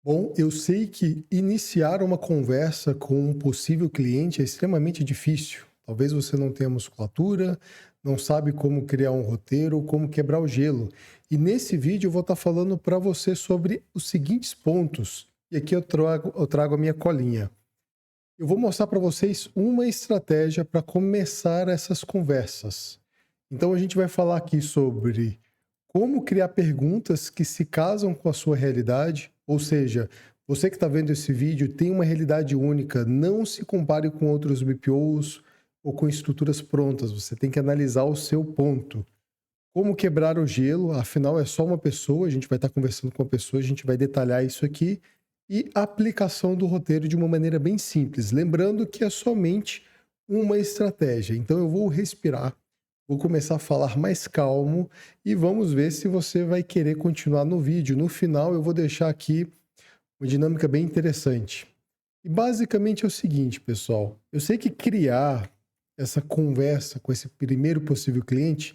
Bom, eu sei que iniciar uma conversa com um possível cliente é extremamente difícil. Talvez você não tenha musculatura, não sabe como criar um roteiro ou como quebrar o gelo. E nesse vídeo eu vou estar falando para você sobre os seguintes pontos. E aqui eu trago a minha colinha. Eu vou mostrar para vocês uma estratégia para começar essas conversas. Então a gente vai falar aqui sobre como criar perguntas que se casam com a sua realidade, ou seja, você que está vendo esse vídeo tem uma realidade única, não se compare com outros BPOs ou com estruturas prontas, você tem que analisar o seu ponto. Como quebrar o gelo, afinal é só uma pessoa, a gente vai estar conversando com a pessoa, a gente vai detalhar isso aqui, e a aplicação do roteiro de uma maneira bem simples, lembrando que é somente uma estratégia. Então eu vou respirar, vou começar a falar mais calmo e vamos ver se você vai querer continuar no vídeo. No final eu vou deixar aqui uma dinâmica bem interessante. E basicamente é o seguinte, pessoal, eu sei que criar essa conversa com esse primeiro possível cliente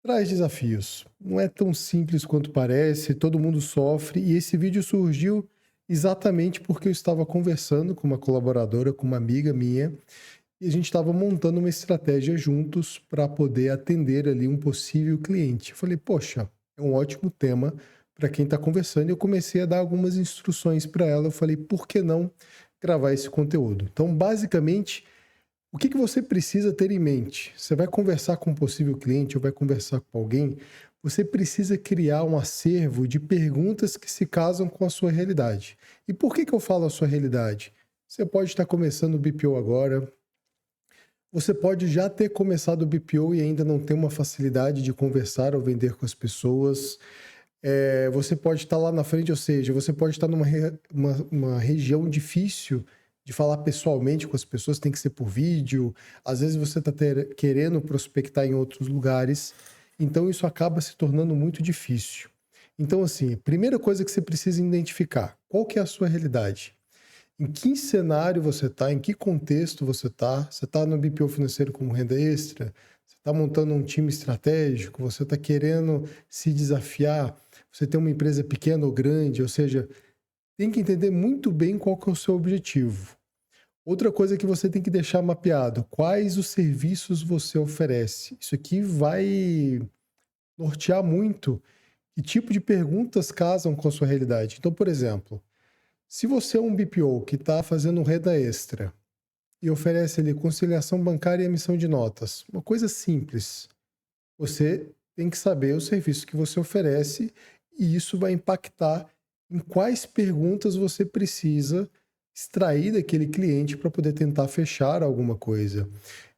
traz desafios. Não é tão simples quanto parece, todo mundo sofre, e esse vídeo surgiu exatamente porque eu estava conversando com uma colaboradora, com uma amiga minha, e a gente estava montando uma estratégia juntos para poder atender ali um possível cliente. Eu falei, poxa, é um ótimo tema para quem está conversando, e eu comecei a dar algumas instruções para ela. Eu falei, por que não gravar esse conteúdo? Então, basicamente, o que você precisa ter em mente? Você vai conversar com um possível cliente ou vai conversar com alguém, você precisa criar um acervo de perguntas que se casam com a sua realidade. E por que eu falo a sua realidade? Você pode estar começando o BPO agora, você pode já ter começado o BPO e ainda não ter uma facilidade de conversar ou vender com as pessoas. Você pode estar lá na frente, ou seja, você pode estar numa região difícil de falar pessoalmente com as pessoas, tem que ser por vídeo. Às vezes você está querendo prospectar em outros lugares, então isso acaba se tornando muito difícil. Então, assim, primeira coisa que você precisa identificar, qual que é a sua realidade? Em que cenário você está? Em que contexto você está? Você está no BPO financeiro como renda extra? Você está montando um time estratégico? Você está querendo se desafiar? Você tem uma empresa pequena ou grande? Ou seja, tem que entender muito bem qual que é o seu objetivo. Outra coisa que você tem que deixar mapeado, quais os serviços você oferece. Isso aqui vai nortear muito que tipo de perguntas casam com a sua realidade. Então, por exemplo, se você é um BPO que está fazendo renda extra e oferece ali conciliação bancária e emissão de notas, uma coisa simples, você tem que saber o serviço que você oferece e isso vai impactar em quais perguntas você precisa extrair daquele cliente para poder tentar fechar alguma coisa.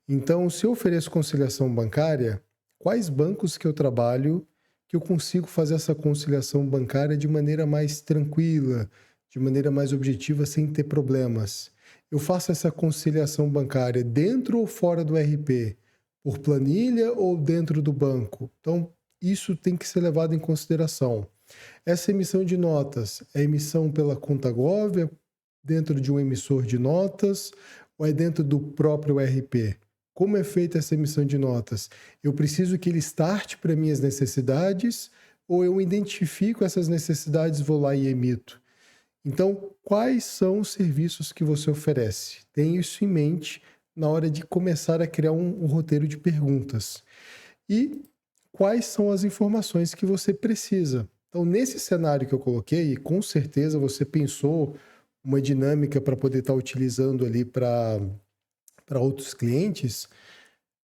Então, se eu ofereço conciliação bancária, quais bancos que eu trabalho que eu consigo fazer essa conciliação bancária de maneira mais tranquila, de maneira mais objetiva, sem ter problemas? Eu faço essa conciliação bancária dentro ou fora do RP, por planilha ou dentro do banco? Então, isso tem que ser levado em consideração. Essa emissão de notas é emissão pela conta Gov, é dentro de um emissor de notas ou é dentro do próprio RP? Como é feita essa emissão de notas? Eu preciso que ele starte para minhas necessidades ou eu identifico essas necessidades, vou lá e emito? Então, quais são os serviços que você oferece? Tenha isso em mente na hora de começar a criar um roteiro de perguntas. E quais são as informações que você precisa? Então, nesse cenário que eu coloquei, com certeza você pensou uma dinâmica para poder estar utilizando ali para outros clientes.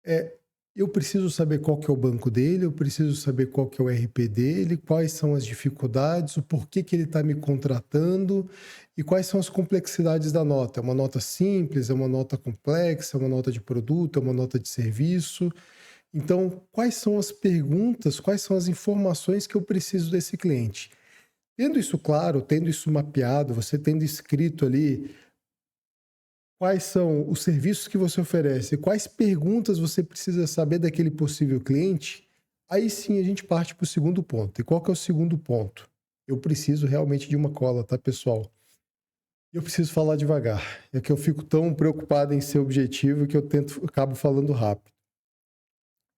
É, eu preciso saber qual que é o banco dele, eu preciso saber qual que é o RP dele, quais são as dificuldades, o porquê que ele está me contratando e quais são as complexidades da nota. É uma nota simples, é uma nota complexa, é uma nota de produto, é uma nota de serviço. Então, quais são as perguntas, quais são as informações que eu preciso desse cliente? Tendo isso claro, tendo isso mapeado, você tendo escrito ali quais são os serviços que você oferece, quais perguntas você precisa saber daquele possível cliente, aí sim a gente parte para o segundo ponto. E qual que é o segundo ponto? Eu preciso realmente de uma cola, tá, pessoal? Eu preciso falar devagar. É que eu fico tão preocupado em ser objetivo que acabo falando rápido.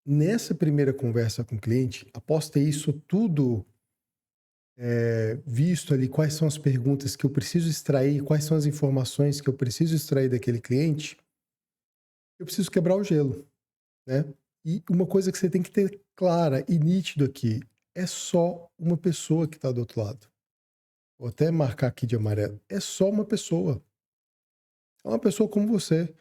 Nessa primeira conversa com o cliente, após ter isso tudo visto ali quais são as perguntas que eu preciso extrair, quais são as informações que eu preciso extrair daquele cliente, eu preciso quebrar o gelo, né? E uma coisa que você tem que ter clara e nítido aqui, é só uma pessoa que está do outro lado. Vou até marcar aqui de amarelo. É só uma pessoa. É uma pessoa como você.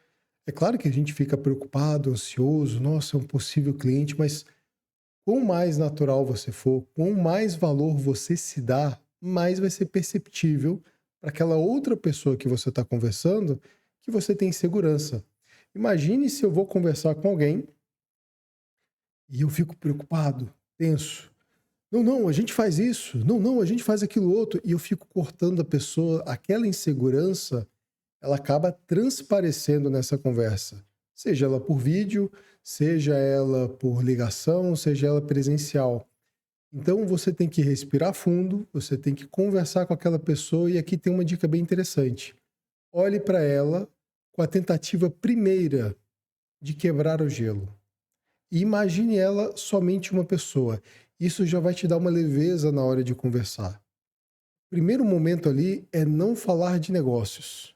É claro que a gente fica preocupado, ansioso, nossa, é um possível cliente, mas quanto mais natural você for, quanto mais valor você se dá, mais vai ser perceptível para aquela outra pessoa que você está conversando que você tem segurança. Imagine se eu vou conversar com alguém e eu fico preocupado, tenso. Não, não, a gente faz isso. Não, não, a gente faz aquilo outro. E eu fico cortando a pessoa, aquela insegurança ela acaba transparecendo nessa conversa, seja ela por vídeo, seja ela por ligação, seja ela presencial. Então você tem que respirar fundo, você tem que conversar com aquela pessoa e aqui tem uma dica bem interessante. Olhe para ela com a tentativa primeira de quebrar o gelo. E imagine ela somente uma pessoa. Isso já vai te dar uma leveza na hora de conversar. O primeiro momento ali é não falar de negócios.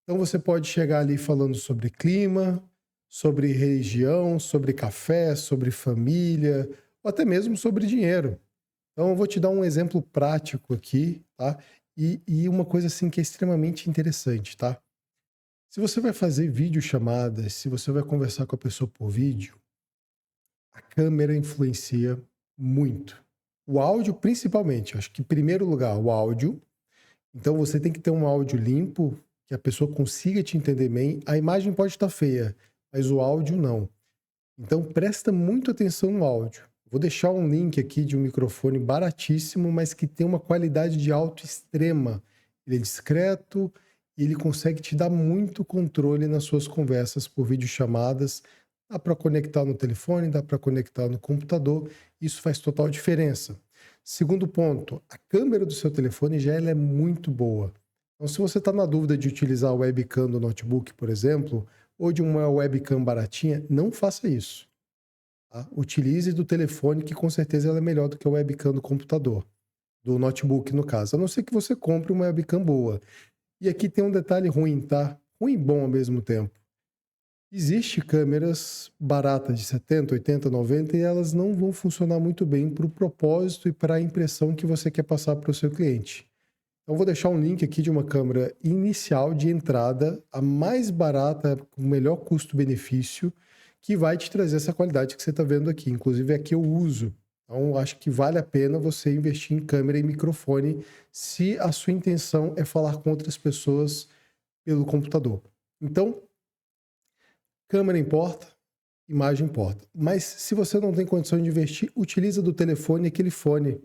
Então você pode chegar ali falando sobre clima, sobre religião, sobre café, sobre família, ou até mesmo sobre dinheiro. Então eu vou te dar um exemplo prático aqui, tá? E uma coisa assim que é extremamente interessante, tá? Se você vai fazer videochamadas, se você vai conversar com a pessoa por vídeo, a câmera influencia muito. O áudio, principalmente, acho que em primeiro lugar, o áudio. Então você tem que ter um áudio limpo, que a pessoa consiga te entender bem. A imagem pode estar feia, mas o áudio não. Então presta muito atenção no áudio. Vou deixar um link aqui de um microfone baratíssimo, mas que tem uma qualidade de áudio extrema. Ele é discreto e ele consegue te dar muito controle nas suas conversas por videochamadas. Dá para conectar no telefone, dá para conectar no computador. Isso faz total diferença. Segundo ponto, a câmera do seu telefone já ela é muito boa. Então, se você está na dúvida de utilizar a webcam do notebook, por exemplo, ou de uma webcam baratinha, não faça isso. Tá? Utilize do telefone, que com certeza ela é melhor do que a webcam do computador, do notebook, no caso. A não ser que você compre uma webcam boa. E aqui tem um detalhe ruim, tá? Ruim e bom ao mesmo tempo. Existem câmeras baratas de 70, 80, 90 e elas não vão funcionar muito bem para o propósito e para a impressão que você quer passar para o seu cliente. Então, vou deixar um link aqui de uma câmera inicial de entrada, a mais barata, com o melhor custo-benefício, que vai te trazer essa qualidade que você está vendo aqui. Inclusive, aqui eu uso. Então, acho que vale a pena você investir em câmera e microfone se a sua intenção é falar com outras pessoas pelo computador. Então, câmera importa, imagem importa. Mas se você não tem condição de investir, utiliza do telefone aquele fone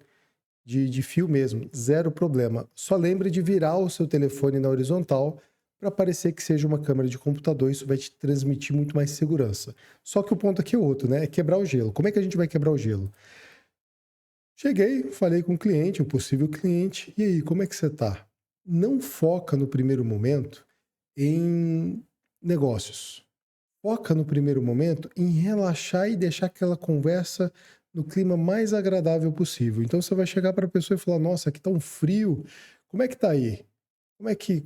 de fio mesmo, zero problema. Só lembre de virar o seu telefone na horizontal para parecer que seja uma câmera de computador, isso vai te transmitir muito mais segurança. Só que o ponto aqui é outro, né? É quebrar o gelo. Como é que a gente vai quebrar o gelo? Cheguei, falei com o cliente, o possível cliente, e aí, como é que você tá? Não foca no primeiro momento em negócios. Foca no primeiro momento em relaxar e deixar aquela conversa no clima mais agradável possível. Então você vai chegar para a pessoa e falar: "Nossa, aqui tá um frio. Como é que tá aí?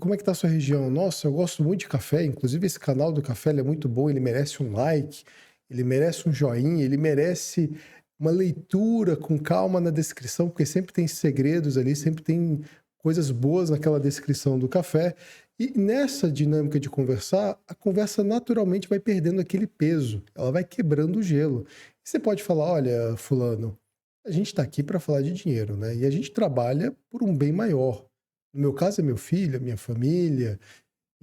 Como é que tá a sua região? Nossa, eu gosto muito de café, inclusive esse canal do café ele é muito bom, ele merece um like, ele merece um joinha, ele merece uma leitura com calma na descrição, porque sempre tem segredos ali, sempre tem coisas boas naquela descrição do café. E nessa dinâmica de conversar, a conversa naturalmente vai perdendo aquele peso, ela vai quebrando o gelo. E você pode falar: olha, fulano, a gente está aqui para falar de dinheiro, né? E a gente trabalha por um bem maior. No meu caso é meu filho, é minha família.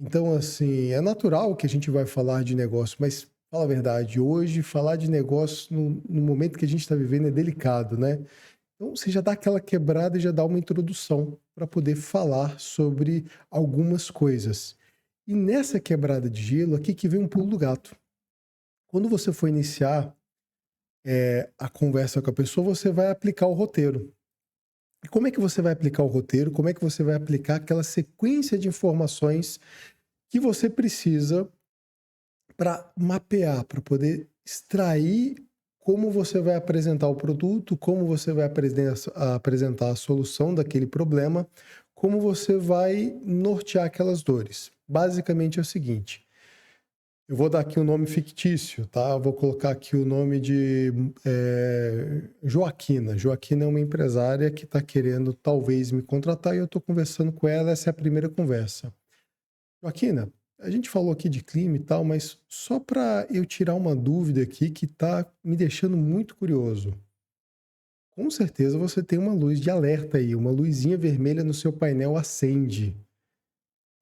Então, assim, é natural que a gente vai falar de negócio, mas fala a verdade, hoje falar de negócio no momento que a gente está vivendo é delicado, né? Então você já dá aquela quebrada e já dá uma introdução para poder falar sobre algumas coisas. E nessa quebrada de gelo, aqui que vem um pulo do gato. Quando você for iniciar a conversa com a pessoa, você vai aplicar o roteiro. E como é que você vai aplicar o roteiro? Como é que você vai aplicar aquela sequência de informações que você precisa para mapear, para poder extrair como você vai apresentar o produto, como você vai apresentar a solução daquele problema, como você vai nortear aquelas dores. Basicamente é o seguinte: eu vou dar aqui um nome fictício, tá? Eu vou colocar aqui o nome de Joaquina. Joaquina é uma empresária que está querendo talvez me contratar e eu estou conversando com ela. Essa é a primeira conversa. Joaquina, a gente falou aqui de clima e tal, mas só para eu tirar uma dúvida aqui que está me deixando muito curioso. Com certeza você tem uma luz de alerta aí, uma luzinha vermelha no seu painel acende.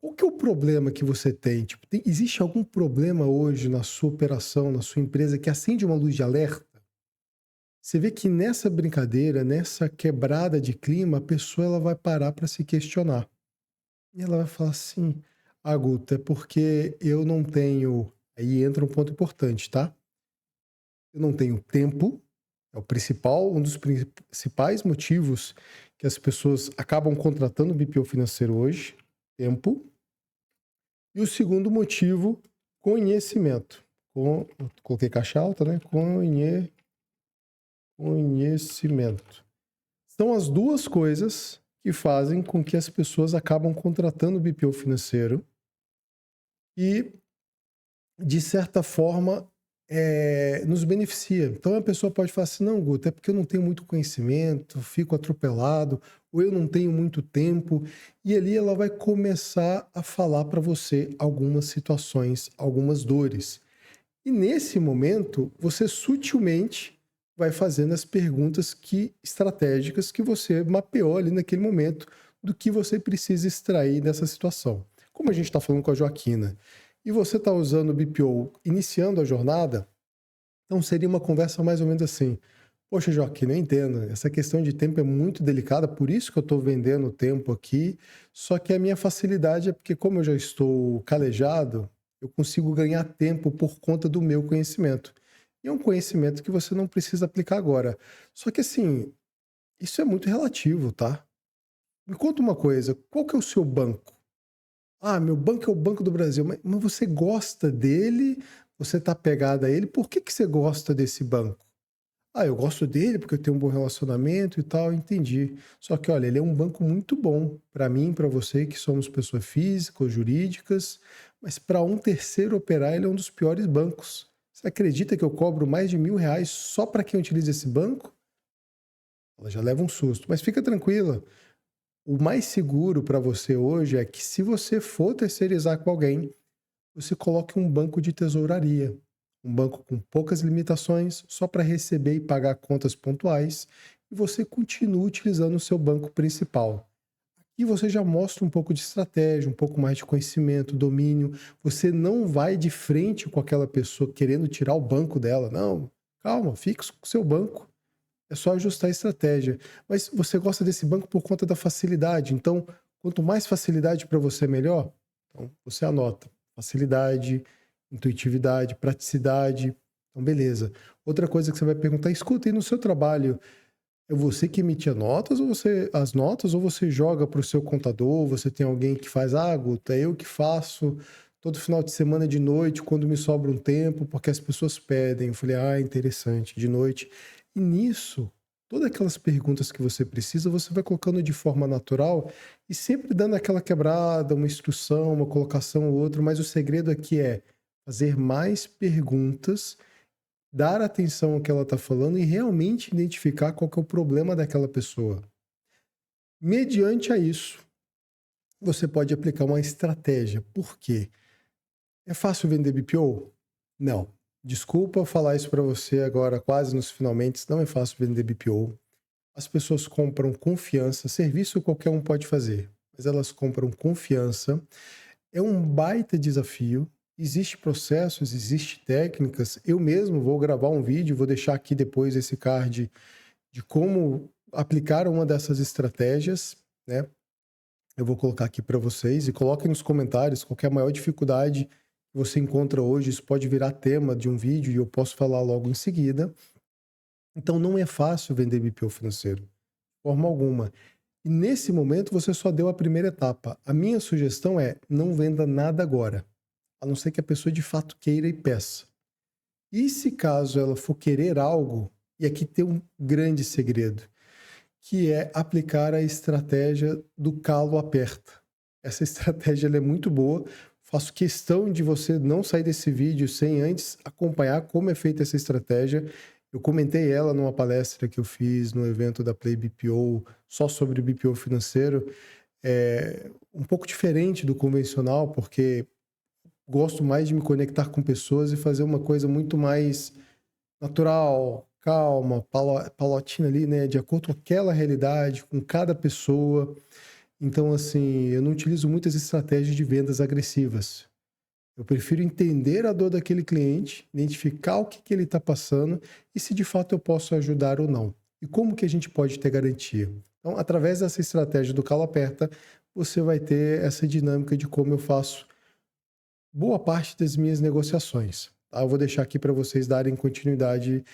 Qual que é o problema que você tem? Tipo, existe algum problema hoje na sua operação, na sua empresa, que acende uma luz de alerta? Você vê que nessa brincadeira, nessa quebrada de clima, a pessoa ela vai parar para se questionar. E ela vai falar assim: ah, Guto, é porque eu não tenho. Aí entra um ponto importante, tá? Eu não tenho tempo, é o principal, um dos principais motivos que as pessoas acabam contratando o BPO financeiro hoje, tempo. E o segundo motivo, conhecimento. Coloquei caixa alta, né? Conhecimento. São as duas coisas que fazem com que as pessoas acabam contratando o BPO financeiro e, de certa forma, nos beneficia. Então a pessoa pode falar assim: não, Guto, é porque eu não tenho muito conhecimento, fico atropelado, ou eu não tenho muito tempo. E ali ela vai começar a falar para você algumas situações, algumas dores. E nesse momento, você sutilmente vai fazendo as perguntas estratégicas que você mapeou ali naquele momento do que você precisa extrair dessa situação. Como a gente está falando com a Joaquina, e você está usando o BPO iniciando a jornada, então seria uma conversa mais ou menos assim: poxa, Joaquina, eu entendo, essa questão de tempo é muito delicada, por isso que eu estou vendendo tempo aqui, só que a minha facilidade é porque, como eu já estou calejado, eu consigo ganhar tempo por conta do meu conhecimento. E é um conhecimento que você não precisa aplicar agora. Só que assim, isso é muito relativo, tá? Me conta uma coisa: qual que é o seu banco? Ah, meu banco é o Banco do Brasil. Mas você gosta dele? Você está apegado a ele? Por que você gosta desse banco? Ah, eu gosto dele porque eu tenho um bom relacionamento e tal, entendi. Só que, olha, ele é um banco muito bom para mim, para você, que somos pessoas físicas ou jurídicas, mas para um terceiro operar, ele é um dos piores bancos. Você acredita que eu cobro mais de R$ 1.000 só para quem utiliza esse banco? Ela já leva um susto, mas fica tranquila. O mais seguro para você hoje é que, se você for terceirizar com alguém, você coloque um banco de tesouraria, um banco com poucas limitações, só para receber e pagar contas pontuais, e você continua utilizando o seu banco principal. E você já mostra um pouco de estratégia, um pouco mais de conhecimento, domínio. Você não vai de frente com aquela pessoa querendo tirar o banco dela. Não, calma, fique com o seu banco. É só ajustar a estratégia. Mas você gosta desse banco por conta da facilidade. Então, quanto mais facilidade para você, melhor. Então, você anota: facilidade, intuitividade, praticidade. Então, beleza. Outra coisa que você vai perguntar: escuta, e no seu trabalho, é você que emite as notas, ou você joga para o seu contador? Você tem alguém que faz, ah, Guto, é eu que faço todo final de semana de noite, quando me sobra um tempo, porque as pessoas pedem. Eu falei, ah, interessante, de noite. E nisso, todas aquelas perguntas que você precisa, você vai colocando de forma natural e sempre dando aquela quebrada, uma instrução, uma colocação ou outra, mas o segredo aqui é fazer mais perguntas, dar atenção ao que ela está falando e realmente identificar qual que é o problema daquela pessoa. Mediante a isso, você pode aplicar uma estratégia. Por quê? É fácil vender BPO? Não. Desculpa falar isso para você agora, quase nos finalmente. Não é fácil vender BPO. As pessoas compram confiança. Serviço qualquer um pode fazer, mas elas compram confiança. É um baita desafio. Existem processos, existem técnicas. Eu mesmo vou gravar um vídeo, vou deixar aqui depois esse card de como aplicar uma dessas estratégias, né? Eu vou colocar aqui para vocês, e coloquem nos comentários qual que é a maior dificuldade que você encontra hoje. Isso pode virar tema de um vídeo e eu posso falar logo em seguida. Então não é fácil vender BPO financeiro, de forma alguma. E nesse momento você só deu a primeira etapa. A minha sugestão é: não venda nada agora, a não ser que a pessoa de fato queira e peça. E se caso ela for querer algo, e aqui tem um grande segredo, que é aplicar a estratégia do calo aperta. Essa estratégia ela é muito boa. Faço questão de você não sair desse vídeo sem antes acompanhar como é feita essa estratégia. Eu comentei ela numa palestra que eu fiz no evento da Play BPO, só sobre BPO financeiro. É um pouco diferente do convencional, porque gosto mais de me conectar com pessoas e fazer uma coisa muito mais natural, calma, palotina ali, né, de acordo com aquela realidade, com cada pessoa. Então, assim, eu não utilizo muitas estratégias de vendas agressivas. Eu prefiro entender a dor daquele cliente, identificar o que que ele está passando e se de fato eu posso ajudar ou não. E como que a gente pode ter garantia? Então, através dessa estratégia do calo aperta, você vai ter essa dinâmica de como eu faço boa parte das minhas negociações. Tá? Eu vou deixar aqui para vocês darem continuidade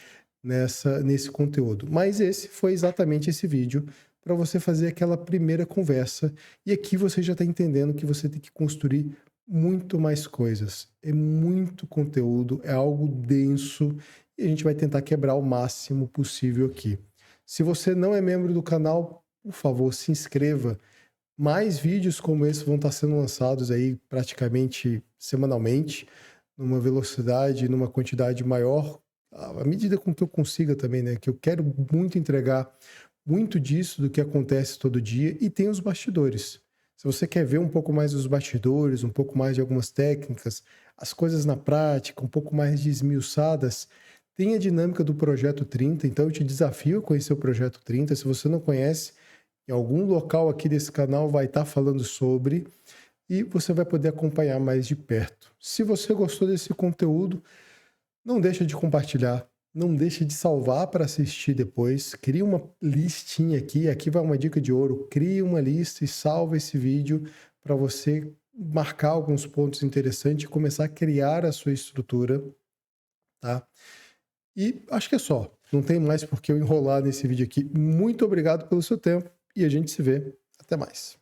nesse conteúdo. Mas esse foi exatamente esse vídeo para você fazer aquela primeira conversa. E aqui você já está entendendo que você tem que construir muito mais coisas. É muito conteúdo, é algo denso e a gente vai tentar quebrar o máximo possível aqui. Se você não é membro do canal, por favor, se inscreva. Mais vídeos como esse vão estar sendo lançados aí praticamente semanalmente, numa velocidade, numa quantidade maior, à medida com que eu consiga também, né? Que eu quero muito entregar muito disso do que acontece todo dia e tem os bastidores. Se você quer ver um pouco mais dos bastidores, um pouco mais de algumas técnicas, as coisas na prática, um pouco mais de esmiuçadas, tem a dinâmica do Projeto 30, então eu te desafio a conhecer o Projeto 30. Se você não conhece, em algum local aqui desse canal vai estar falando sobre e você vai poder acompanhar mais de perto. Se você gostou desse conteúdo, não deixa de compartilhar, não deixa de salvar para assistir depois. Cria uma listinha aqui, aqui vai uma dica de ouro. Cria uma lista e salva esse vídeo para você marcar alguns pontos interessantes e começar a criar a sua estrutura, tá? E acho que é só. Não tem mais por que eu enrolar nesse vídeo aqui. Muito obrigado pelo seu tempo e a gente se vê. Até mais.